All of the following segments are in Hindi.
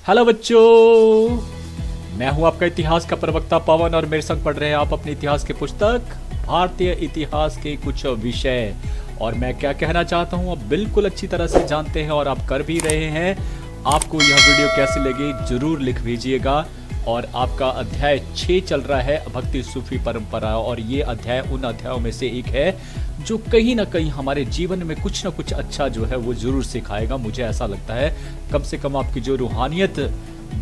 हेलो बच्चों, मैं हूं आपका इतिहास का प्रवक्ता पवन और मेरे संग पढ़ रहे हैं आप अपने इतिहास की पुस्तक भारतीय इतिहास के कुछ विषय। और मैं क्या कहना चाहता हूं आप बिल्कुल अच्छी तरह से जानते हैं और आप कर भी रहे हैं। आपको यह वीडियो कैसी लगी जरूर लिख भेजिएगा। और आपका अध्याय 6 चल रहा है भक्ति सूफी परंपरा, और ये अध्याय उन अध्यायों में से एक है जो कहीं ना कहीं हमारे जीवन में कुछ ना कुछ अच्छा जो है वो जरूर सिखाएगा। मुझे ऐसा लगता है कम से कम आपकी जो रूहानियत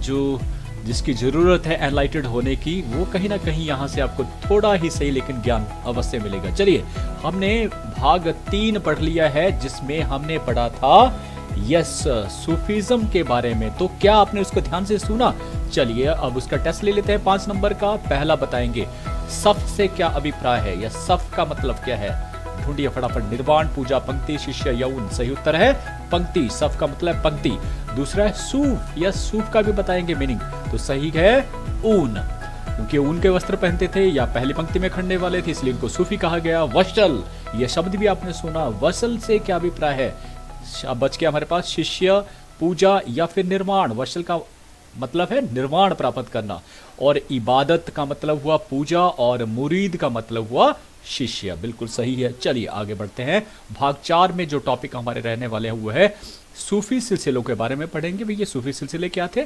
जो जिसकी ज़रूरत है एनलाइटेड होने की, वो कहीं ना कहीं यहाँ से आपको थोड़ा ही सही लेकिन ज्ञान अवश्य मिलेगा। चलिए, हमने भाग 3 पढ़ लिया है जिसमें हमने पढ़ा था सूफीज्म के बारे में। तो क्या आपने उसको ध्यान से सुना? चलिए अब उसका टेस्ट ले लेते हैं 5 नंबर का। पहला बताएंगे सफ से क्या अभिप्राय है, या सफ का मतलब क्या है? ढूंढिए फटाफट। निर्वाण, पूजा, पंक्ति, शिष्य, यौन। सही उत्तर है पंक्ति। सफ का मतलब है पंक्ति। दूसरा है सूफ, या सूफ का भी बताएंगे मीनिंग। तो सही है ऊन, क्योंकि ऊन के वस्त्र पहनते थे या पहली पंक्ति में खड़ने वाले थे, इसलिए उनको सूफी कहा गया। वशल, यह शब्द भी आपने सुना। वसल से क्या अभिप्राय है? अब बच गया हमारे पास शिष्य, पूजा या फिर निर्माण। वशल का मतलब है निर्माण प्राप्त करना, और इबादत का मतलब हुआ पूजा, और मुरीद का मतलब हुआ शिष्य। बिल्कुल सही है। चलिए आगे बढ़ते हैं। भाग 4 में जो टॉपिक हमारे रहने वाले हैं वो है सूफी सिलसिलों के बारे में पढ़ेंगे। भैया सूफी सिलसिले क्या थे?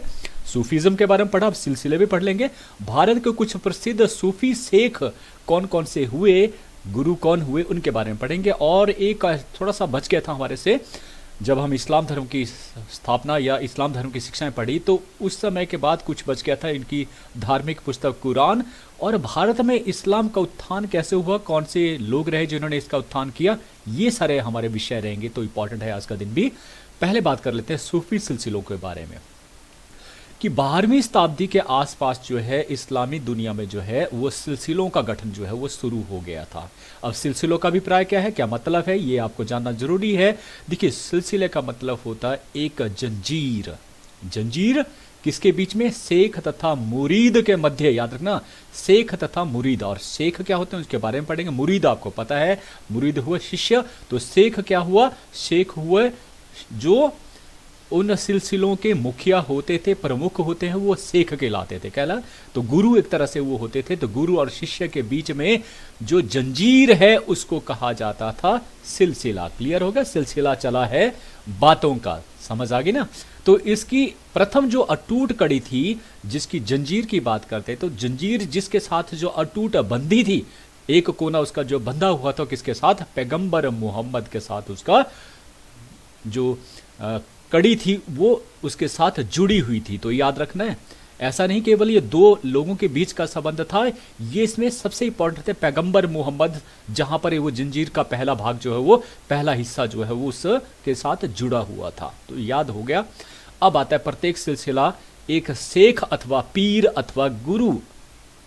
सूफीज्म के बारे में पढ़ा, अब सिलसिले भी पढ़ लेंगे। भारत के कुछ प्रसिद्ध सूफी शेख कौन कौन से हुए, गुरु कौन हुए, उनके बारे में पढ़ेंगे। और एक थोड़ा सा बच गया था हमारे से, जब हम इस्लाम धर्म की स्थापना या इस्लाम धर्म की शिक्षाएं पढ़ी तो उस समय के बाद कुछ बच गया था, इनकी धार्मिक पुस्तक कुरान। और भारत में इस्लाम का उत्थान कैसे हुआ, कौन से लोग रहे जिन्होंने इसका उत्थान किया, ये सारे हमारे विषय रहेंगे। तो इंपॉर्टेंट है आज का दिन भी। पहले बात कर लेते हैं सूफी सिलसिलों के बारे में, कि 12वीं शताब्दी के आसपास जो है इस्लामी दुनिया में जो है वो सिलसिलों का गठन जो है वो शुरू हो गया था। अब सिलसिलों का अभिप्राय क्या है, क्या मतलब है, ये आपको जानना जरूरी है। देखिए, सिलसिले का मतलब होता है एक जंजीर। जंजीर किसके बीच में? शेख तथा मुरीद के मध्य। याद रखना, शेख तथा मुरीद। और शेख क्या होते हैं उसके बारे में पढ़ेंगे। मुरीद आपको पता है, मुरीद हुआ शिष्य। तो शेख क्या हुआ? शेख हुए जो उन सिलसिलों के मुखिया होते थे, प्रमुख होते हैं, वो शेख कहलाते थे। कहला तो गुरु एक तरह से वो होते थे। तो गुरु और शिष्य के बीच में जो जंजीर है उसको कहा जाता था सिलसिला। क्लियर हो गया? सिलसिला चला है बातों का। समझ आ गई ना? तो इसकी प्रथम जो अटूट कड़ी थी, जिसकी जंजीर की बात करते, तो जंजीर जिसके साथ जो अटूट बंधी थी, एक कोना उसका जो बंधा हुआ था किसके साथ? पैगंबर मोहम्मद के साथ उसका जो कड़ी थी वो उसके साथ जुड़ी हुई थी। तो याद रखना है, ऐसा नहीं केवल ये 2 लोगों के बीच का संबंध था, ये इसमें सबसे इंपॉर्टेंट थे पैगंबर मोहम्मद, जहां पर वो जंजीर का पहला भाग जो है वो पहला हिस्सा जो है वो उसके साथ जुड़ा हुआ था। तो याद हो गया। अब आता है प्रत्येक सिलसिला एक शेख अथवा पीर अथवा गुरु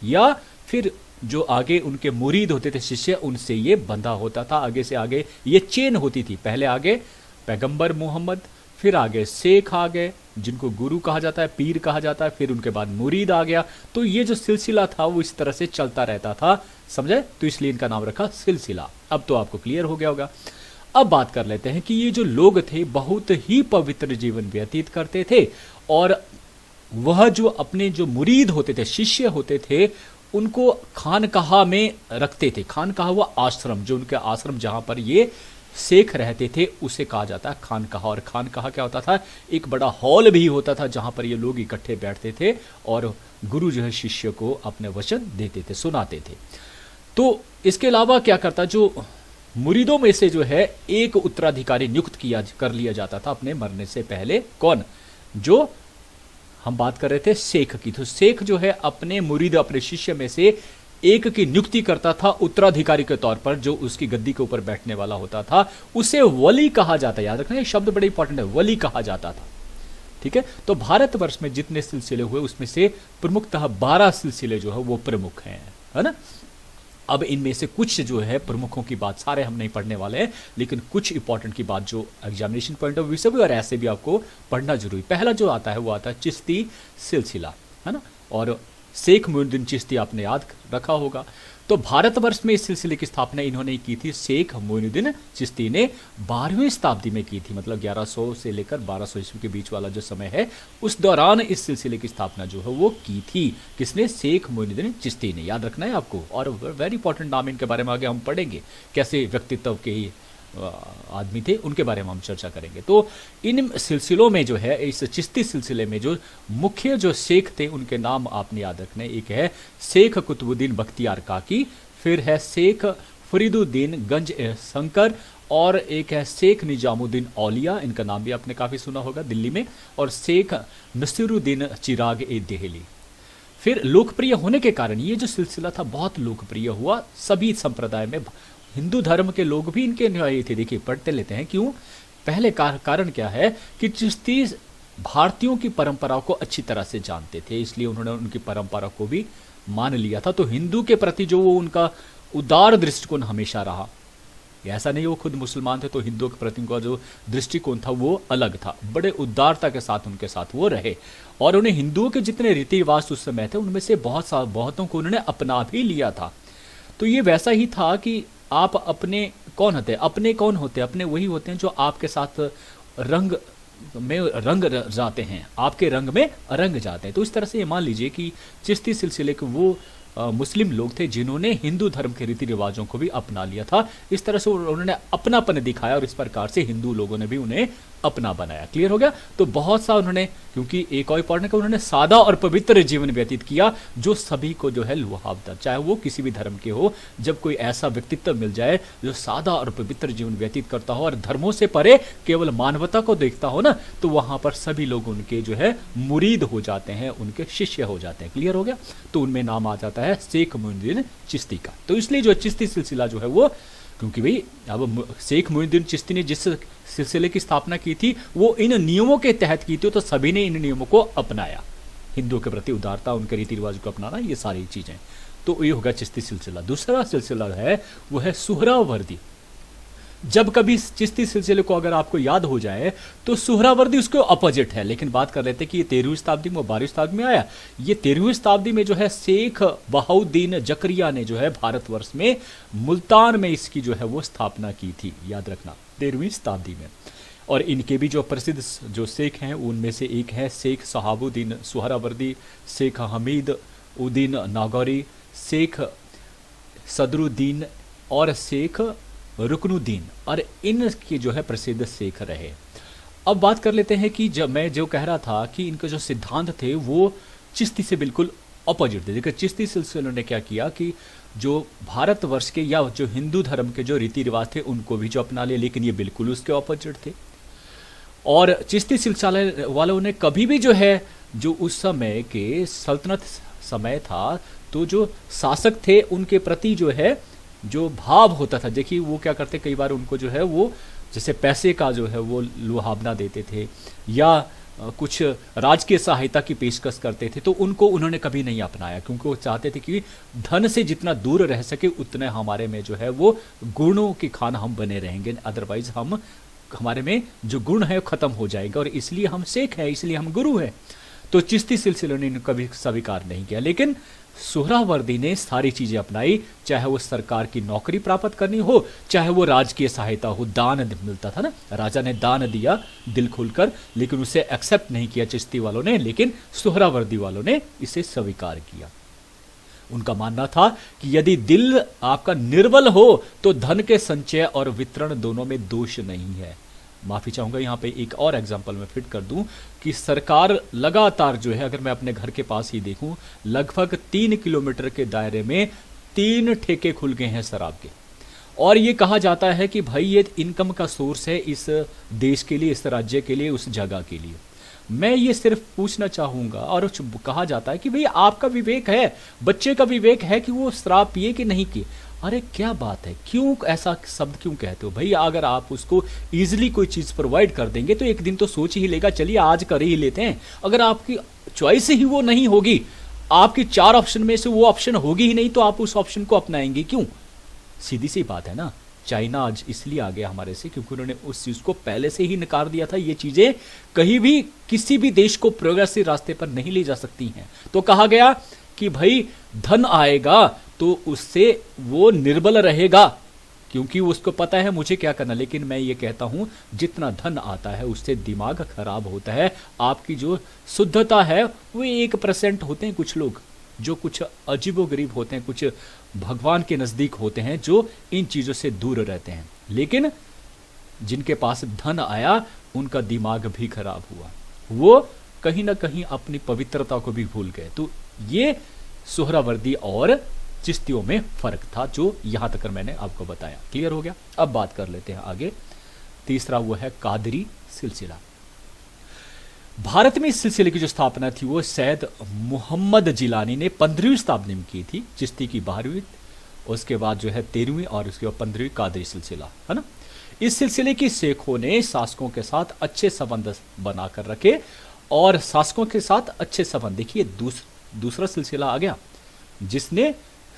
या फिर जो आगे उनके मुरीद होते थे, शिष्य, उनसे ये बंधा होता था। आगे से आगे ये चेन होती थी। पहले आगे पैगंबर मोहम्मद, फिर आगे शेख आ गए जिनको गुरु कहा जाता है, पीर कहा जाता है, फिर उनके बाद मुरीद आ गया। तो ये जो सिलसिला था वो इस तरह से चलता रहता था। समझे? तो इसलिए इनका नाम रखा सिलसिला। अब तो आपको क्लियर हो गया होगा। अब बात कर लेते हैं कि ये जो लोग थे बहुत ही पवित्र जीवन व्यतीत करते थे, और वह जो अपने जो मुरीद होते थे, शिष्य होते थे, उनको खानकाहा में रखते थे। खानकाहा हुआ आश्रम, जो उनके आश्रम जहां पर ये शेख रहते थे उसे कहा जाता है खानकाहा। और खानकाहा क्या होता था? एक बड़ा हॉल भी होता था जहां पर ये लोग इकट्ठे बैठते थे और गुरु जो है शिष्य को अपने वचन देते थे, सुनाते थे। तो इसके अलावा क्या करता, जो मुरीदों में से जो है एक उत्तराधिकारी नियुक्त कर लिया जाता था अपने मरने से पहले। कौन? जो हम बात कर रहे थे शेख की। तो शेख जो है अपने मुरीद, अपने शिष्य में से एक की नियुक्ति करता था उत्तराधिकारी के तौर पर, जो उसकी गद्दी के ऊपर बैठने वाला होता था। उसे वली कहा जाता है। याद रखना, ये शब्द बड़े इंपॉर्टेंट है, वली कहा जाता था। ठीक है? तो भारतवर्ष में जितने सिलसिले हुए उसमें से प्रमुखतः 12 सिलसिले जो है वो प्रमुख हैं, है ना? अब इनमें से कुछ जो है प्रमुखों की बात सारे हम नहीं पढ़ने वाले हैं, लेकिन कुछ इंपॉर्टेंट की बात जो एग्जामिनेशन पॉइंट ऑफ व्यू से भी और ऐसे भी आपको पढ़ना जरूरी। पहला जो आता है वो आता है चिश्ती सिलसिला, है ना? और शेख मोइनुद्दीन चिश्ती आपने याद रखा होगा। तो भारतवर्ष में इस सिलसिले की स्थापना इन्होंने की थी शेख मोइनुद्दीन चिश्ती ने 12वीं शताब्दी में की थी, मतलब 1100 से लेकर 1200 ईस्वी के बीच वाला जो समय है उस दौरान इस सिलसिले की स्थापना जो है वो की थी। किसने? शेख मोइनुद्दीन चिश्ती ने। याद रखना है आपको, और वेरी इंपॉर्टेंट नाम इनके बारे में आगे हम पढ़ेंगे, कैसे व्यक्तित्व के ही आदमी थे उनके बारे में हम चर्चा करेंगे। तो इन सिलसिलों में जो है, इस चिश्ती सिलसिले में जो मुख्य जो शेख थे उनके नाम आपने याद रखने। एक है शेख कुतुबुद्दीन बख्तियार काकी, फिर है शेख फरीदुद्दीन गंज शंकर, और एक है शेख निजामुद्दीन औलिया, इनका नाम भी आपने काफ़ी सुना होगा दिल्ली में, और शेख नसीरुद्दीन चिराग ए देहली। फिर लोकप्रिय होने के कारण ये जो सिलसिला था बहुत लोकप्रिय हुआ सभी संप्रदाय में। हिंदू धर्म के लोग भी इनके अनुयायी थे। देखिए पढ़ते लेते हैं क्यों। पहले कारण क्या है कि चिश्ती भारतीयों की परंपरा को अच्छी तरह से जानते थे, इसलिए उन्होंने उनकी परंपरा को भी मान लिया था। तो हिंदू के प्रति जो वो उनका उदार दृष्टिकोण हमेशा रहा। ऐसा नहीं वो खुद मुसलमान थे तो हिंदुओं के प्रति उनका जो दृष्टिकोण था वो अलग था। बड़े उदारता के साथ उनके साथ वो रहे, और उन्हें हिंदुओं के जितने रीति रिवाज उस समय थे उनमें से बहुतों को उन्होंने अपना भी लिया था। तो ये वैसा ही था कि आप अपने कौन होते हैं, अपने कौन होते हैं, अपने वही होते हैं जो आपके साथ रंग में रंग जाते हैं, आपके रंग में रंग जाते हैं। तो इस तरह से ये मान लीजिए कि चिश्ती सिलसिले के वो मुस्लिम लोग थे जिन्होंने हिंदू धर्म के रीति रिवाजों को भी अपना लिया था। इस तरह से उन्होंने अपनापन दिखाया और इस प्रकार से हिंदू लोगों ने भी उन्हें अपना बनाया। क्लियर हो गया। तो बहुत सा उन्होंने, क्योंकि एक और पढ़ने का, उन्होंने सादा और पवित्र जीवन व्यतीत किया जो सभी को जो है लुभावता, चाहे वो किसी भी धर्म के हो। जब कोई ऐसा व्यक्तित्व मिल जाए जो सादा और पवित्र जीवन व्यतीत करता हो और धर्मों से परे केवल मानवता को देखता हो ना, तो वहां पर सभी लोग उनके जो है मुरीद हो जाते हैं, उनके शिष्य हो जाते हैं। क्लियर हो गया। तो उनमें नाम आ जाता है शेख मोइनुद्दीन चिश्ती का। तो इसलिए जो चिश्ती सिलसिला जो है वो, क्योंकि भाई अब शेख मोइनुद्दीन चिश्ती ने जिस सिलसिले की स्थापना की थी वो इन नियमों के तहत की थी, तो सभी ने इन नियमों को अपनाया। हिंदुओं के प्रति उदारता, उनके रीति रिवाज को अपनाना, ये सारी चीजें। तो ये होगा चिश्ती सिलसिला। दूसरा सिलसिला है वो है सुहरावर्दी। जब कभी चिश्ती सिलसिले को अगर आपको याद हो जाए तो सुहरावर्दी उसके अपोजिट है। लेकिन बात कर रहे थे कि ये 13वीं शताब्दी में 12वीं शताब्दी में आया। ये 13वीं शताब्दी में जो है शेख बहाउद्दीन जकरिया ने जो है भारतवर्ष में मुल्तान में इसकी जो है वो स्थापना की थी। याद रखना 13वीं शताब्दी में। और इनके भी जो प्रसिद्ध जो शेख हैं उनमें से एक है शेख शहाबुद्दीन सुहरावर्दी, शेख हमीद उद्दीन नागौरी, शेख सदरुद्दीन और शेख रुकनुद्दीन, और इनके जो है प्रसिद्ध शेख रहे। अब बात कर लेते हैं कि जब मैं जो कह रहा था कि इनके जो सिद्धांत थे वो चिश्ती से बिल्कुल अपोजिट थे। देखिए चिश्ती सिलसिले ने क्या किया कि जो भारतवर्ष के या जो हिंदू धर्म के जो रीति रिवाज थे उनको भी जो अपना लिया, लेकिन ये बिल्कुल उसके अपोजिट थे। और चिश्ती सिलसिले वालों ने कभी भी जो है, जो उस समय के सल्तनत समय था, तो जो शासक थे उनके प्रति जो है जो भाव होता था, देखिए वो क्या करते, कई बार उनको जो है वो जैसे पैसे का जो है वो लुभावना देते थे या कुछ राजकीय सहायता की पेशकश करते थे, तो उनको उन्होंने कभी नहीं अपनाया, क्योंकि वो चाहते थे कि धन से जितना दूर रह सके उतने हमारे में जो है वो गुणों के खान हम बने रहेंगे, अदरवाइज हम हमारे में जो गुण है खत्म हो जाएगा, और इसलिए हम शेख हैं, इसलिए हम गुरु हैं। तो चिश्ती सिलसिले ने कभी स्वीकार नहीं किया। लेकिन सुहरावर्दी ने सारी चीजें अपनाई, चाहे वो सरकार की नौकरी प्राप्त करनी हो, चाहे वो राजकीय सहायता हो, दान मिलता था ना, राजा ने दान दिया दिल खोलकर, लेकिन उसे एक्सेप्ट नहीं किया चिश्ती वालों ने, लेकिन सुहरावर्दी वालों ने इसे स्वीकार किया। उनका मानना था कि यदि दिल आपका निर्बल हो तो धन के संचय और वितरण दोनों में दोष नहीं है। माफी चाहूंगा यहाँ पे एक और एग्जांपल मैं फिट कर दूं कि सरकार लगातार जो है, अगर मैं अपने घर के पास ही देखूं, लगभग 3 किलोमीटर के दायरे में 3 ठेके खुल गए हैं शराब के, और ये कहा जाता है कि भाई ये इनकम का सोर्स है इस देश के लिए, इस राज्य के लिए, उस जगह के लिए। मैं ये सिर्फ पूछना चाहूंगा, और कहा जाता है कि भाई आपका विवेक है, बच्चे का विवेक है कि वो शराब पिए कि नहीं पिए। अरे क्या बात है, क्यों ऐसा शब्द क्यों कहते हो भाई? अगर आप उसको इजीली कोई चीज प्रोवाइड कर देंगे तो एक दिन तो सोच ही लेगा, चलिए आज कर ही लेते हैं। अगर आपकी चॉइस ही वो नहीं होगी, आपकी 4 ऑप्शन में से वो ऑप्शन होगी ही नहीं, तो आप उस ऑप्शन को अपनाएंगे क्यों? सीधी सी बात है ना। चाइना आज इसलिए आ गया हमारे से क्योंकि उन्होंने उस चीज को पहले से ही नकार दिया था। ये चीजें कहीं भी किसी भी देश को प्रोग्रेसिव रास्ते पर नहीं ले जा सकती हैं। तो कहा गया कि भाई धन आएगा तो उससे वो निर्बल रहेगा, क्योंकि उसको पता है मुझे क्या करना। लेकिन मैं ये कहता हूं जितना धन आता है उससे दिमाग खराब होता है। आपकी जो शुद्धता है वो 1% होते हैं कुछ लोग, जो कुछ अजीबोगरीब होते हैं, कुछ भगवान के नज़दीक होते हैं, जो इन चीज़ों से दूर रहते हैं। लेकिन जिनके पास धन आया उनका दिमाग भी खराब हुआ, वो कहीं ना कहीं अपनी पवित्रता को भी भूल गए। तो ये सोहरावर्दी और चिश्तियों में फर्क था, जो यहां तक मैंने आपको बताया। क्लियर हो गया? अब बात कर लेते हैं आगे। तीसरा वो है कादरी सिलसिला। भारत में इस सिलसिले की जो स्थापना थी वो सैयद मोहम्मद जिलानी ने 15वीं शताब्दी में की थी। चिश्ती की 12वीं, उसके बाद जो है 13वीं, और उसके बाद 15वीं कादरी सिलसिला, है ना। इस सिलसिले की शेखों ने शासकों के साथ अच्छे संबंध बनाकर रखे, और शासकों के साथ अच्छे संबंध, देखिए दूसरा सिलसिला आ गया जिसने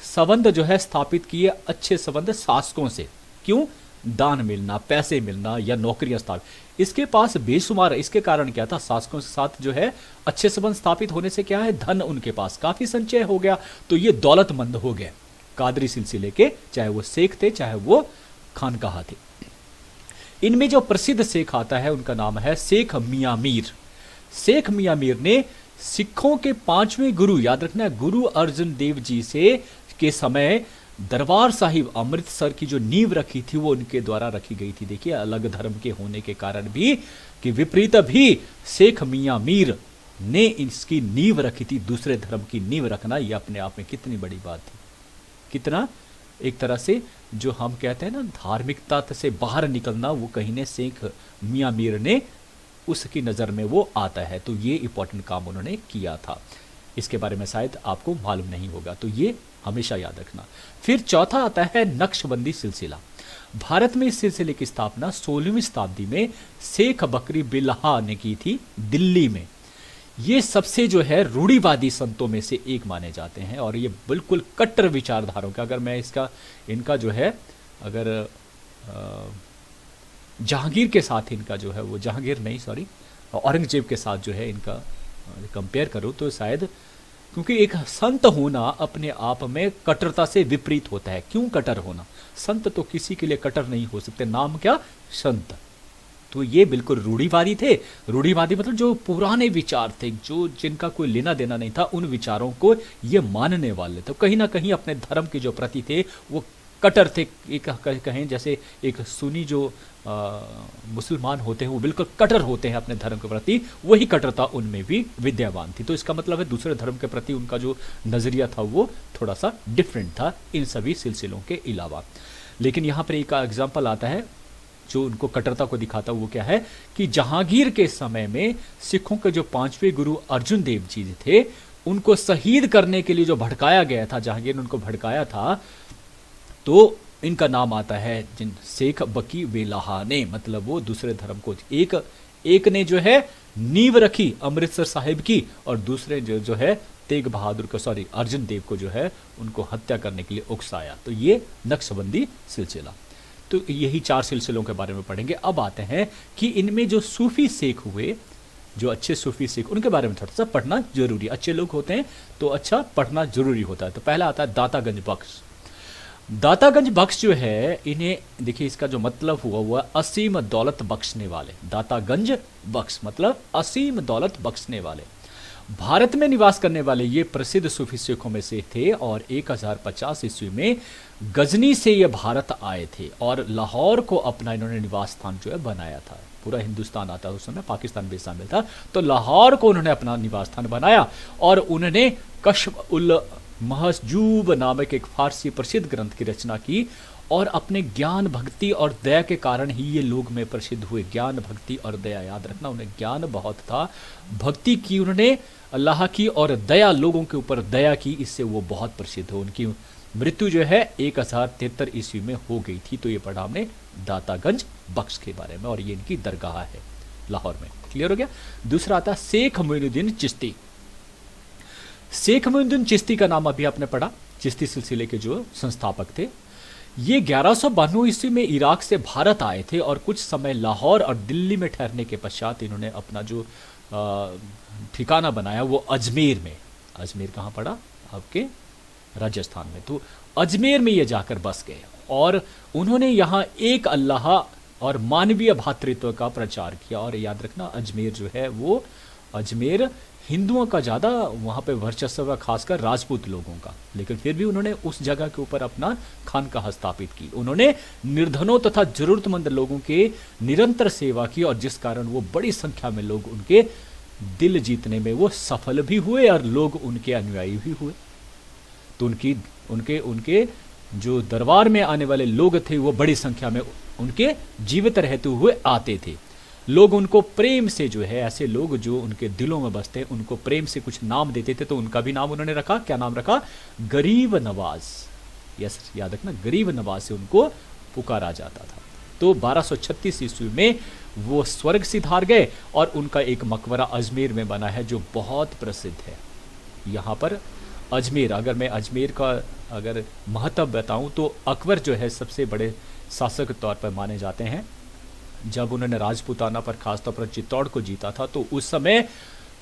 संबंध जो है स्थापित किए, अच्छे संबंध शासकों से। क्यों? दान मिलना, पैसे मिलना, या नौकरियां स्थापित, इसके पास बेशुमार। इसके कारण क्या था? शासकों के साथ जो है अच्छे संबंध स्थापित होने से क्या है, धन उनके पास काफी संचय हो गया, तो ये दौलतमंद हो गए कादरी सिलसिले के, चाहे वो शेख थे चाहे वो खानकाहा थे। इनमें जो प्रसिद्ध शेख आता है उनका नाम है शेख मियां मीर। शेख मियां मीर ने सिखों के 5वें गुरु, याद रखना, गुरु अर्जुन देव जी से के समय दरबार साहिब अमृतसर की जो नींव रखी थी वो उनके द्वारा रखी गई थी। देखिए, अलग धर्म के होने के कारण भी, कि विपरीत भी, शेख मियां मीर ने इसकी नींव रखी थी। दूसरे धर्म की नींव रखना ये अपने आप में कितनी बड़ी बात थी, कितना एक तरह से जो हम कहते हैं ना धार्मिकता से बाहर निकलना, वो कहीं ने शेख मियां मीर ने, उसकी नज़र में वो आता है। तो ये इंपॉर्टेंट काम उन्होंने किया था, इसके बारे में शायद आपको मालूम नहीं होगा, तो ये हमेशा याद रखना। फिर चौथा आता है नक्शबंदी सिलसिला। भारत में इस सिलसिले की स्थापना 16वीं शताब्दी में शेख बकरी बिल्हा ने की थी, दिल्ली में। ये सबसे जो है रूढ़िवादी संतों में से एक माने जाते हैं, और ये बिल्कुल कट्टर विचारधाराओं का, अगर मैं इनका जो है, अगर जहांगीर के साथ इनका जो है वो, जहांगीर नहीं सॉरी, औरंगजेब के साथ जो है इनका कंपेयर करूं, तो शायद, क्योंकि एक संत होना अपने आप में कट्टरता से विपरीत होता है। क्यों कट्टर होना? संत तो किसी के लिए कट्टर नहीं हो सकते, नाम क्या? संत। तो ये बिल्कुल रूढ़िवादी थे। रूढ़िवादी मतलब जो पुराने विचार थे, जो जिनका कोई लेना देना नहीं था, उन विचारों को ये मानने वाले थे। कहीं ना कहीं अपने धर्म के जो प्रति थे वो कट्टर थे। एक कहें जैसे एक सुन्नी जो मुसलमान होते हैं वो बिल्कुल कट्टर होते हैं अपने धर्म के प्रति, वही कट्टरता उनमें भी विद्यमान थी। तो इसका मतलब है दूसरे धर्म के प्रति उनका जो नज़रिया था वो थोड़ा सा डिफरेंट था इन सभी सिलसिलों के अलावा। लेकिन यहाँ पर एक एग्जाम्पल आता है जो उनको कट्टरता को दिखाता, वो क्या है कि जहांगीर के समय में सिखों के जो 5वें गुरु अर्जुन देव जी थे, उनको शहीद करने के लिए जो भड़काया गया था, जहांगीर ने उनको भड़काया था, तो इनका नाम आता है जिन शेख बकी बेलाहा ने, मतलब वो दूसरे धर्म को, एक ने जो है नींव रखी अमृतसर साहिब की, और दूसरे जो है तेग बहादुर को, सॉरी अर्जुन देव को जो है उनको हत्या करने के लिए उकसाया। तो ये नक्शबंदी सिलसिला। तो यही 4 सिलसिलों के बारे में पढ़ेंगे। अब आते हैं कि इनमें जो सूफी शेख हुए, जो अच्छे सूफी शेख, उनके बारे में थोड़ा सा पढ़ना जरूरी। अच्छे लोग होते हैं तो अच्छा पढ़ना जरूरी होता है। तो पहला आता है दातागंज बख्श। दातागंज बख्श जो है, इन्हें देखिए, इसका जो मतलब हुआ असीम दौलत बख्शने वाले। दातागंज बख्श मतलब असीम दौलत बख्शने वाले। भारत में निवास करने वाले ये प्रसिद्ध सूफी शेखों में से थे, और 1050 ईस्वी में गजनी से ये भारत आए थे, और लाहौर को अपना इन्होंने निवास स्थान जो है बनाया था। पूरा हिंदुस्तान आता है उस समय, पाकिस्तान भी शामिल था, तो लाहौर को उन्होंने अपना निवास स्थान बनाया, और उन्होंने कश्फ उल महजूब नामक एक फारसी प्रसिद्ध ग्रंथ की रचना की, और अपने ज्ञान भक्ति और दया के कारण ही ये लोग में प्रसिद्ध हुए। ज्ञान भक्ति और दया, याद रखना, उन्हें ज्ञान बहुत था, भक्ति की उन्होंने अल्लाह की, और दया, लोगों के ऊपर दया की, इससे वो बहुत प्रसिद्ध हो। उनकी मृत्यु जो है 1073 ईस्वी में हो गई थी। तो ये पढ़ा हमने दातागंज बख्श के बारे में, और ये इनकी दरगाह है लाहौर में। क्लियर हो गया? दूसरा आता है शेख मोइनुद्दीन चिश्ती। शेख मोइनुद्दीन चिश्ती का नाम अभी आपने पढ़ा, चिश्ती सिलसिले के जो संस्थापक थे। ये 1192 ईस्वी में इराक से भारत आए थे, और कुछ समय लाहौर और दिल्ली में ठहरने के पश्चात इन्होंने अपना जो ठिकाना बनाया वो अजमेर में। अजमेर कहाँ पड़ा? आपके राजस्थान में। तो अजमेर में ये जाकर बस गए और उन्होंने यहाँ एक अल्लाह और मानवीय भातृत्व का प्रचार किया। और याद रखना अजमेर जो है वो अजमेर हिंदुओं का ज़्यादा वहाँ पे वर्चस्व है, खासकर राजपूत लोगों का, लेकिन फिर भी उन्होंने उस जगह के ऊपर अपना खानकाह स्थापित की। उन्होंने निर्धनों तथा जरूरतमंद लोगों के निरंतर सेवा की और जिस कारण वो बड़ी संख्या में लोग उनके दिल जीतने में वो सफल भी हुए और लोग उनके अनुयायी भी हुए। तो उनके उनके जो दरबार में आने वाले लोग थे वो बड़ी संख्या में उनके जीवित रहते हुए आते थे। लोग उनको प्रेम से जो है, ऐसे लोग जो उनके दिलों में बसते हैं उनको प्रेम से कुछ नाम देते थे, तो उनका भी नाम उन्होंने रखा। क्या नाम रखा? गरीब नवाज। यस, याद रखना, गरीब नवाज से उनको पुकारा जाता था। तो 1236 ईस्वी में वो स्वर्ग सिधार गए और उनका एक मकबरा अजमेर में बना है जो बहुत प्रसिद्ध है। यहाँ पर अजमेर, अगर मैं अजमेर का अगर महत्व बताऊं तो अकबर जो है सबसे बड़े शासक के तौर पर माने जाते हैं। जब उन्होंने राजपूताना पर खासतौर पर चित्तौड़ को जीता था तो उस समय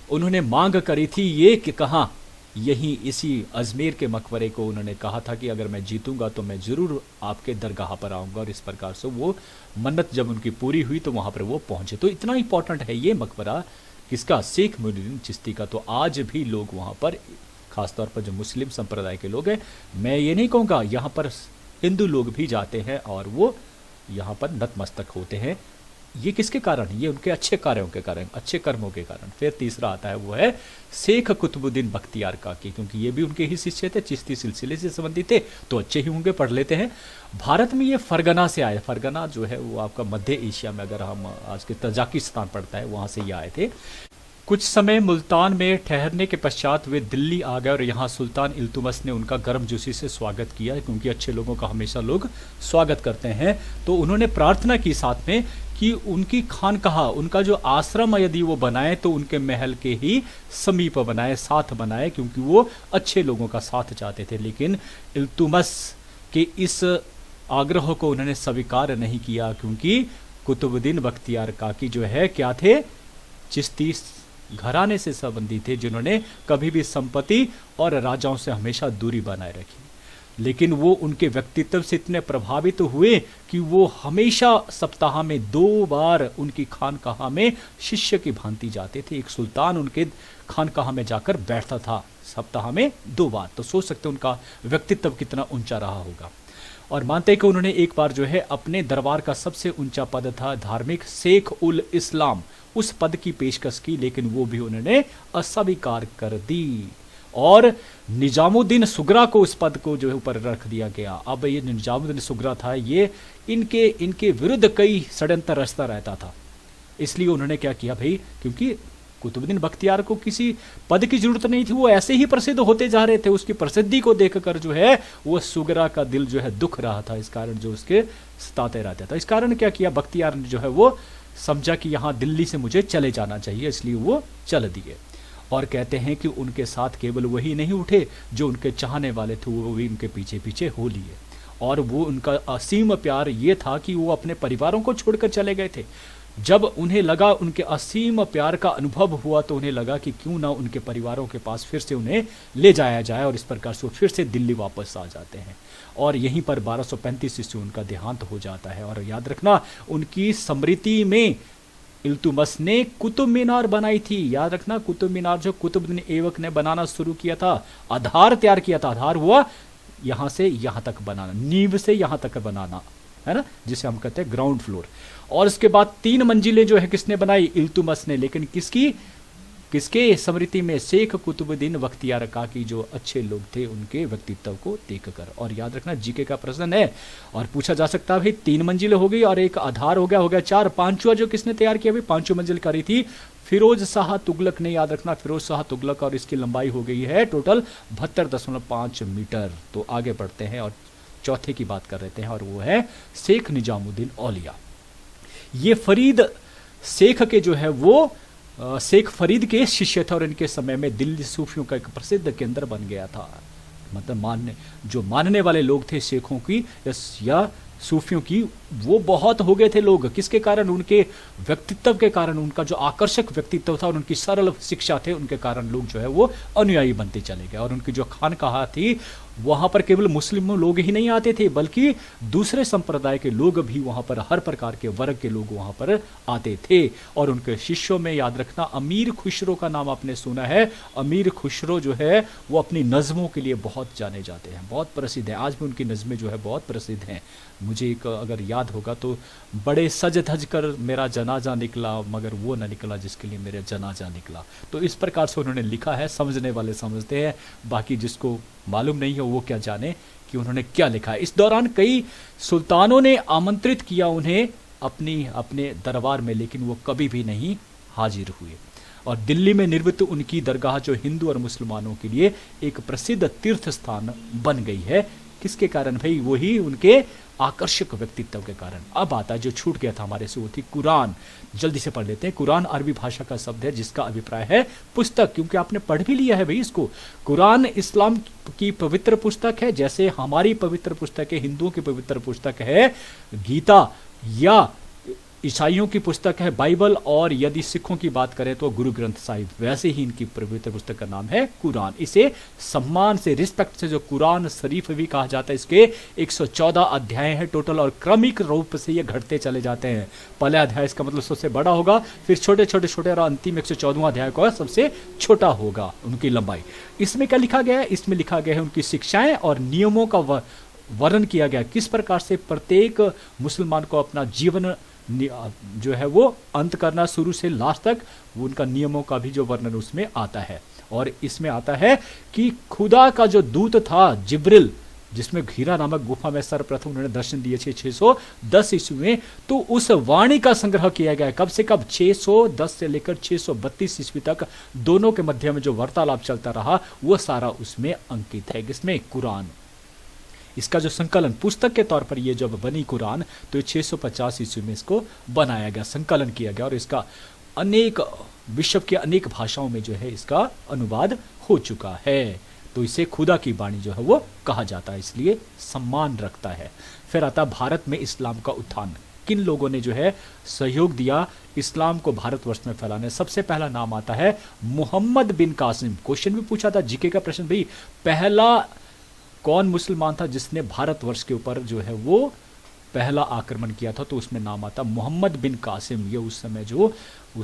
उन्होंने मांग करी थी ये कि कहाँ, यहीं इसी अजमेर के मकबरे को उन्होंने कहा था कि अगर मैं जीतूंगा तो मैं ज़रूर आपके दरगाह पर आऊँगा। और इस प्रकार से वो मन्नत जब उनकी पूरी हुई तो वहाँ पर वो पहुँचे। तो इतना इंपॉर्टेंट है ये मकबरा किसका? शेख मोइनुद्दीन चिश्ती का। तो आज भी लोग वहाँ पर, खासतौर पर जो मुस्लिम संप्रदाय के लोग हैं, मैं ये नहीं कहूँगा, यहाँ पर हिंदू लोग भी जाते हैं और वो यहाँ पर नतमस्तक होते हैं। ये किसके कारण? ये उनके अच्छे कार्यों के कारण, अच्छे कर्मों के कारण। फिर तीसरा आता है वो है शेख कुतुबुद्दीन बख्तियार काकी, क्योंकि ये भी उनके ही शिष्य थे, चिश्ती सिलसिले से संबंधित थे, तो अच्छे ही होंगे, पढ़ लेते हैं। भारत में ये फरगना से आए। फरगना जो है वो आपका मध्य एशिया में, अगर हम आज के तजाकिस्तान पड़ता है, वहाँ से ये आए थे। कुछ समय मुल्तान में ठहरने के पश्चात वे दिल्ली आ गए और यहाँ सुल्तान इल्तुतमिश ने उनका गर्मजोशी से स्वागत किया, क्योंकि अच्छे लोगों का हमेशा लोग स्वागत करते हैं। तो उन्होंने प्रार्थना की साथ में कि उनकी खानकाह, उनका जो आश्रम यदि वो बनाए तो उनके महल के ही समीप बनाए, साथ बनाए, क्योंकि वो अच्छे लोगों का साथ चाहते थे। लेकिन इल्तुतमिश के इस आग्रह को उन्होंने स्वीकार नहीं किया, क्योंकि कुतुबुद्दीन बख्तियार काकी जो है क्या थे? चिश्ती घराने से संबंधित थे, जिन्होंने कभी भी संपत्ति और राजाओं से हमेशा दूरी बनाए रखी। लेकिन वो उनके व्यक्तित्व से इतने प्रभावित हुए कि वो हमेशा सप्ताह में 2 बार उनकी खानकाह में शिष्य की भांति जाते थे। एक सुल्तान उनके खानकाह में जाकर बैठता था सप्ताह में 2 बार। तो सोच सकते हैं उनका व्यक्तित्व कितना ऊंचा रहा होगा। और मानते हैं कि उन्होंने एक बार जो है अपने दरबार का सबसे ऊंचा पद था धार्मिक शेख उल इस्लाम, उस पद की पेशकश की, लेकिन वो भी उन्होंने अस्वीकार कर दी और निजामुद्दीन सुगरा को उस पद को जो है ऊपर रख दिया गया। अब ये निजामुद्दीन सुगरा था, ये इनके विरुद्ध कई षड्यंत्र रचता रहता था। इसलिए उन्होंने क्या किया भाई, क्योंकि कुतुबुद्दीन बख्तियार को किसी पद की जरूरत नहीं थी, वो ऐसे ही प्रसिद्ध होते जा रहे थे। उसकी प्रसिद्धि को देखकर जो है वो सुगरा का दिल जो है दुख रहा था, इस कारण जो उसके सताते रहता था। इस कारण क्या किया बख्तियार ने जो है वो समझा कि यहाँ दिल्ली से मुझे चले जाना चाहिए, इसलिए वो चल दिए। और कहते हैं कि उनके साथ केवल वही नहीं उठे जो उनके चाहने वाले थे, वो भी उनके पीछे पीछे हो लिए। और वो उनका असीम प्यार ये था कि वो अपने परिवारों को छोड़कर चले गए थे। जब उन्हें लगा, उनके असीम प्यार का अनुभव हुआ, तो उन्हें लगा कि क्यों ना उनके परिवारों के पास फिर से उन्हें ले जाया जाए, और इस प्रकार से वो फिर से दिल्ली वापस आ जाते हैं। और यहीं पर 1235 ईस्वी उनका देहांत हो जाता है। और याद रखना, उनकी स्मृति में इल्तुतमिश ने कुतुब मीनार बनाई थी। याद रखना, कुतुब मीनार जो कुतुबुद्दीन ऐबक ने बनाना शुरू किया था, आधार तैयार किया था। आधार हुआ यहाँ से यहाँ तक बनाना, नींव से यहाँ तक बनाना, है ना, जिसे हम कहते हैं ग्राउंड फ्लोर। और इसके बाद 3 मंजिलें जो है किसने बनाई? इल्तुतमिश ने। लेकिन किसके स्मृति में? शेख कुतुबुद्दीन बख्तियार काकी, जो अच्छे लोग थे, उनके व्यक्तित्व को देखकर। और याद रखना, जीके का प्रश्न है और पूछा जा सकता है भाई 3 मंजिलें हो गई और एक आधार हो गया 4। 5वां जो किसने तैयार किया भाई? 5वीं मंजिल करी थी फिरोज शाह तुगलक ने। याद रखना, फिरोज शाह तुगलक, और इसकी लंबाई हो गई है टोटल 72.5 मीटर। तो आगे बढ़ते हैं और चौथे की बात कर रहे हैं, और वो है शेख निजामुद्दीन औलिया। ये फरीद शेख के जो है वो शेख फरीद के शिष्य थे, और इनके समय में दिल्ली सूफियों का एक प्रसिद्ध केंद्र बन गया था। मतलब मानने वाले लोग थे शेखों की या सूफियों की, वो बहुत हो गए थे लोग, किसके कारण? उनके व्यक्तित्व के कारण, उनका जो आकर्षक व्यक्तित्व था और उनकी सरल शिक्षा थे, उनके कारण लोग जो है वो अनुयायी बनते चले गए। और उनकी जो खानकाह थी वहाँ पर केवल मुस्लिम लोग ही नहीं आते थे, बल्कि दूसरे संप्रदाय के लोग भी वहाँ पर, हर प्रकार के वर्ग के लोग वहाँ पर आते थे। और उनके शिष्यों में याद रखना, अमीर खुसरो का नाम आपने सुना है। अमीर खुसरो जो है वो अपनी नज़मों के लिए बहुत जाने जाते हैं, बहुत प्रसिद्ध हैं। आज भी उनकी नज़में जो है बहुत प्रसिद्ध हैं। मुझे एक अगर याद होगा तो, बड़े सज धज कर मेरा जनाजा निकला, मगर वो न निकला जिसके लिए मेरा जनाजा निकला। तो इस प्रकार से उन्होंने लिखा है, समझने वाले समझते हैं, बाकी जिसको मालूम नहीं है वो क्या जाने कि उन्होंने क्या लिखा है। इस दौरान कई सुल्तानों ने आमंत्रित किया उन्हें अपने दरबार में, लेकिन वो कभी भी नहीं हाजिर हुए। और दिल्ली में निर्मित उनकी दरगाह जो हिंदू और मुसलमानों के लिए एक प्रसिद्ध तीर्थ स्थान बन गई है। किसके कारण भाई? वही उनके आकर्षक व्यक्तित्व के कारण। अब आता है जो छूट गया था हमारे से, वो थी कुरान। जल्दी से पढ़ लेते हैं। कुरान अरबी भाषा का शब्द है जिसका अभिप्राय है पुस्तक, क्योंकि आपने पढ़ भी लिया है भाई इसको। कुरान इस्लाम की पवित्र पुस्तक है, जैसे हमारी पवित्र पुस्तक है, हिंदुओं की पवित्र पुस्तक है गीता, या ईसाइयों की पुस्तक है बाइबल, और यदि सिखों की बात करें तो गुरु ग्रंथ साहिब। वैसे ही इनकी पवित्र पुस्तक का नाम है कुरान। इसे सम्मान से, रिस्पेक्ट से जो कुरान शरीफ भी कहा जाता है। इसके 114 अध्याय हैं टोटल, और क्रमिक रूप से ये घटते चले जाते हैं। पहला अध्याय इसका मतलब सबसे बड़ा होगा, फिर छोटे छोटे छोटे, और अंतिम 114वां अध्याय का सबसे छोटा होगा उनकी लंबाई। इसमें क्या लिखा गया है? इसमें लिखा गया है उनकी शिक्षाएं और नियमों का वर्णन किया गया, किस प्रकार से प्रत्येक मुसलमान को अपना जीवन जो है वो अंत करना, शुरू से लास्ट तक, वो उनका नियमों का भी जो वर्णन उसमें आता है। और इसमें आता है कि खुदा का जो दूत था जिब्रिल, जिसमें घीरा नामक गुफा में सर्वप्रथम उन्होंने दर्शन दिए थे 610 ईस्वी में, तो उस वाणी का संग्रह किया गया। कब से कब? 610 से लेकर 632 ईस्वी तक, दोनों के मध्य में जो वार्तालाप चलता रहा वो सारा उसमें अंकित है। किसमें? कुरान। इसका जो संकलन पुस्तक के तौर पर ये जब बनी कुरान, तो ये 650 ईस्वी में इसको बनाया गया, संकलन किया गया, और इसका अनेक विश्व के अनेक भाषाओं में जो है इसका अनुवाद हो चुका है। तो इसे खुदा की वाणी जो है वो कहा जाता है, इसलिए सम्मान रखता है। फिर आता भारत में इस्लाम का उत्थान। किन लोगों ने जो है सहयोग दिया इस्लाम को भारतवर्ष में फैलाने? सबसे पहला नाम आता है मोहम्मद बिन कासिम। क्वेश्चन भी पूछा था, जीके का प्रश्न भाई, पहला कौन मुसलमान था जिसने भारतवर्ष के ऊपर जो है वो पहला आक्रमण किया था? तो उसमें नाम आता मोहम्मद बिन कासिम। ये उस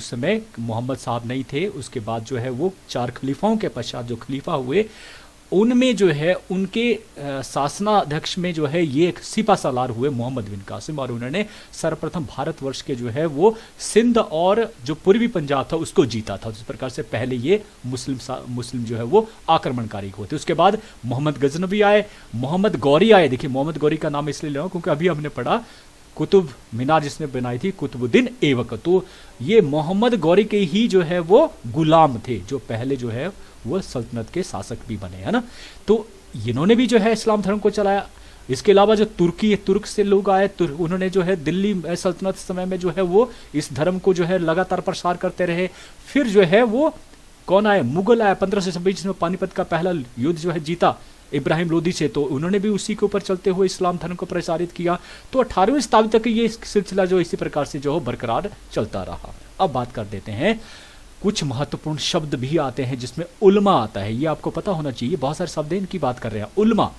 समय मोहम्मद साहब नहीं थे, उसके बाद जो है वो 4 खलीफाओं के पश्चात जो खलीफा हुए, उनमें जो है उनके शासनाध्यक्ष में जो है ये सिपा सालार हुए मोहम्मद बिन कासिम, और उन्होंने सर्वप्रथम भारतवर्ष के जो है वो सिंध और जो पूर्वी पंजाब था उसको जीता था। इस प्रकार से पहले ये मुस्लिम जो है वो आक्रमणकारी होते। उसके बाद मोहम्मद गजनवी आए, मोहम्मद गौरी आए। देखिए मोहम्मद गौरी का नाम इसलिए ले रहा हूं क्योंकि अभी हमने पढ़ा कुतुब मीनार जिसने बनाई थी कुतुबुद्दीन ऐबक, तो ये मोहम्मद गौरी के ही जो है वो गुलाम थे, जो पहले जो है वो सल्तनत के शासक भी बने, है ना। तो इन्होंने भी जो है इस्लाम धर्म को चलाया। इसके अलावा जो तुर्क से लोग आए, उन्होंने जो है दिल्ली सल्तनत समय में जो है वो इस धर्म को जो है लगातार प्रसार करते रहे। फिर जो है वो कौन आए? मुगल आया 1526, जिसमें पानीपत का पहला युद्ध जो है जीता इब्राहिम लोदी से, तो उन्होंने भी उसी के ऊपर चलते हुए इस्लाम धर्म को प्रसारित किया। तो 18वीं शताब्दी तक ये सिलसिला जो इसी प्रकार से जो बरकरार चलता रहा। अब बात कर देते हैं, कुछ महत्वपूर्ण शब्द भी आते हैं जिसमें उल्मा आता है। ये आपको पता होना चाहिए, बहुत सारे शब्द हैं इनकी बात कर रहे हैं।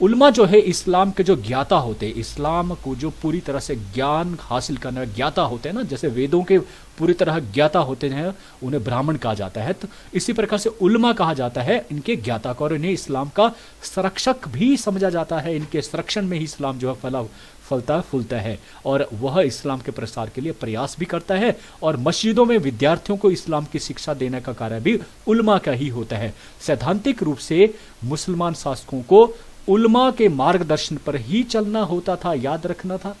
उल्मा जो है इस्लाम के जो ज्ञाता होते हैं, इस्लाम को जो पूरी तरह से ज्ञान हासिल करने वाले ज्ञाता होते हैं ना, जैसे वेदों के पूरी तरह ज्ञाता होते हैं उन्हें ब्राह्मण कहा जाता है, तो इसी प्रकार से उल्मा कहा जाता है इनके ज्ञाता को, और इन्हें इस्लाम का संरक्षक भी समझा जाता है। इनके संरक्षण में ही इस्लाम जो है फलता फूलता है, और वह इस्लाम के प्रसार के लिए प्रयास भी करता है। और मस्जिदों में विद्यार्थियों को इस्लाम की शिक्षा देने का कार्य भी उल्मा का ही होता है। सैद्धांतिक रूप से मुसलमान शासकों को उल्मा के मार्गदर्शन पर ही चलना होता था, याद रखना था।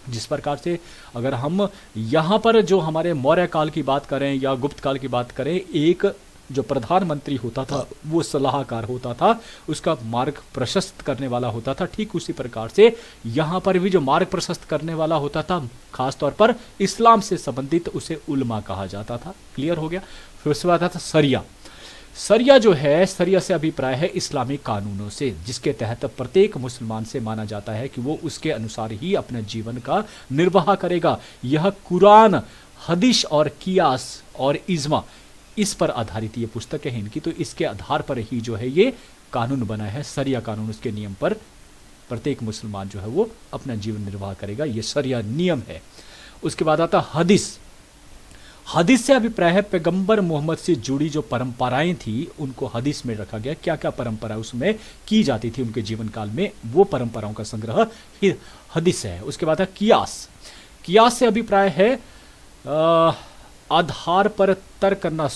जिस प्रकार से अगर हम यहाँ पर जो हमारे मौर्य काल की बात करें या गुप्त काल की बात करें, एक जो प्रधानमंत्री होता था वो सलाहकार होता था, उसका मार्ग प्रशस्त करने वाला होता था। ठीक उसी प्रकार से यहाँ पर भी जो मार्ग प्रशस्त करने वाला होता था, खासतौर पर इस्लाम से संबंधित, उसे उल्मा कहा जाता था। क्लियर हो गया। फिर उसके बाद आता था सरिया। सरिया जो है, सरिया से अभिप्राय है इस्लामी कानूनों से, जिसके तहत प्रत्येक मुसलमान से माना जाता है कि वो उसके अनुसार ही अपने जीवन का निर्वाह करेगा। यह कुरान, हदीस और कियास और इज्मा, इस पर आधारित ये पुस्तक है इनकी। तो इसके आधार पर ही जो है ये कानून बना है, सरिया कानून। उसके नियम पर प्रत्येक मुसलमान जो है वो अपना जीवन निर्वाह करेगा, ये सरिया नियम है। उसके बाद आता हदीस। हदीस से अभिप्राय है पैगंबर मोहम्मद से जुड़ी जो परंपराएं थी उनको हदीस में रखा गया। क्या क्या परंपरा उसमें की जाती थी उनके जीवन काल में, वो परंपराओं का संग्रह हदीस है। उसके बाद है कियास। कियास से अभिप्राय है आधार पर तर्क करना।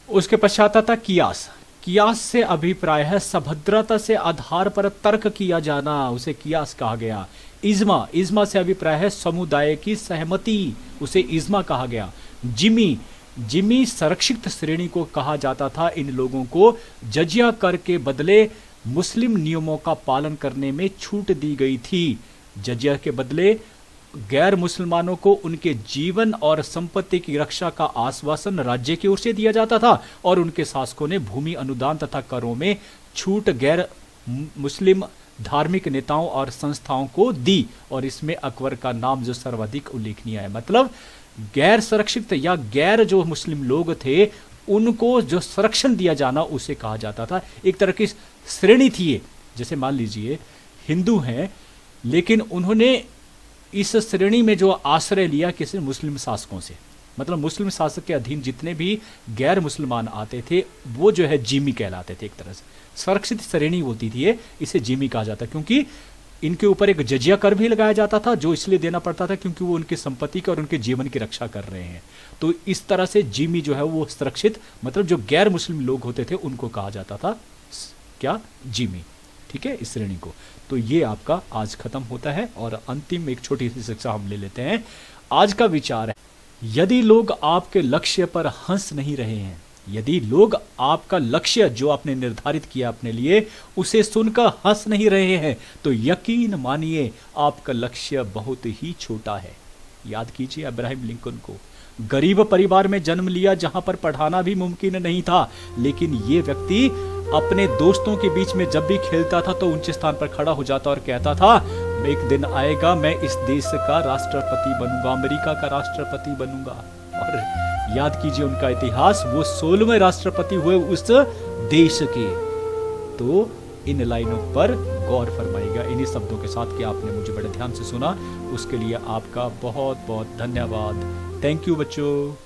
उसके पश्चात आता कियास। कियास से अभिप्राय है सभद्रता से आधार पर तर्क किया जाना, उसे कियास कहा गया। इज्मा। इज्मा से अभिप्राय है समुदाय की सहमति, उसे इज्मा कहा गया। जिमी। जिमी संरक्षित श्रेणी को कहा जाता था। इन लोगों को जजिया कर के बदले मुस्लिम नियमों का पालन करने में छूट दी गई थी। जजिया के बदले गैर मुसलमानों को उनके जीवन और संपत्ति की रक्षा का आश्वासन राज्य की ओर से दिया जाता था और उनके शासकों ने भूमि अनुदान तथा करों में छूट गैर मुस्लिम धार्मिक नेताओं और संस्थाओं को दी। और इसमें अकबर का नाम जो सर्वाधिक उल्लेखनीय है। मतलब गैर संरक्षित या गैर जो मुस्लिम लोग थे उनको जो संरक्षण दिया जाना उसे कहा जाता था। एक तरह की श्रेणी थी ये। जैसे मान लीजिए हिंदू हैं लेकिन उन्होंने इस श्रेणी में जो आश्रय लिया किसी मुस्लिम शासकों से, मतलब मुस्लिम शासक के अधीन जितने भी गैर मुसलमान आते थे वो जो है जिमी कहलाते थे। एक तरह से सुरक्षित श्रेणी होती थी, इसे जिमी कहा जाता, क्योंकि इनके ऊपर एक जजिया कर भी लगाया जाता था जो इसलिए देना पड़ता था क्योंकि वो उनकी संपत्ति का और उनके जीवन की रक्षा कर रहे हैं। तो इस तरह से जिमी जो है वो सुरक्षित, मतलब जो गैर मुस्लिम लोग होते थे उनको कहा जाता था क्या, जिमी। ठीक है, इस श्रेणी को। तो ये आपका आज खत्म होता है और अंतिम एक छोटी सी शिक्षा हम ले लेते हैं। आज का विचार है, यदि लोग आपके लक्ष्य पर हंस नहीं रहे हैं, यदि लोग आपका लक्ष्य जो आपने निर्धारित किया अपने लिए उसे सुनकर हंस नहीं रहे हैं तो यकीन मानिए आपका लक्ष्य बहुत ही छोटा है। याद कीजिए अब्राहम लिंकन को। गरीब परिवार में जन्म लिया जहां पर पढ़ाना भी मुमकिन नहीं था, लेकिन ये व्यक्ति अपने दोस्तों के बीच में जब भी खेलता था तो ऊंचे स्थान पर खड़ा हो जाता और कहता था एक दिन आएगा मैं इस देश का राष्ट्रपति बनूंगा, अमेरिका का राष्ट्रपति बनूंगा। और याद कीजिए उनका इतिहास, वो 16वें राष्ट्रपति हुए उस देश के। तो इन लाइनों पर गौर फरमाइएगा इन्हीं शब्दों के साथ कि आपने मुझे बड़े ध्यान से सुना, उसके लिए आपका बहुत बहुत धन्यवाद। थैंक यू बच्चों।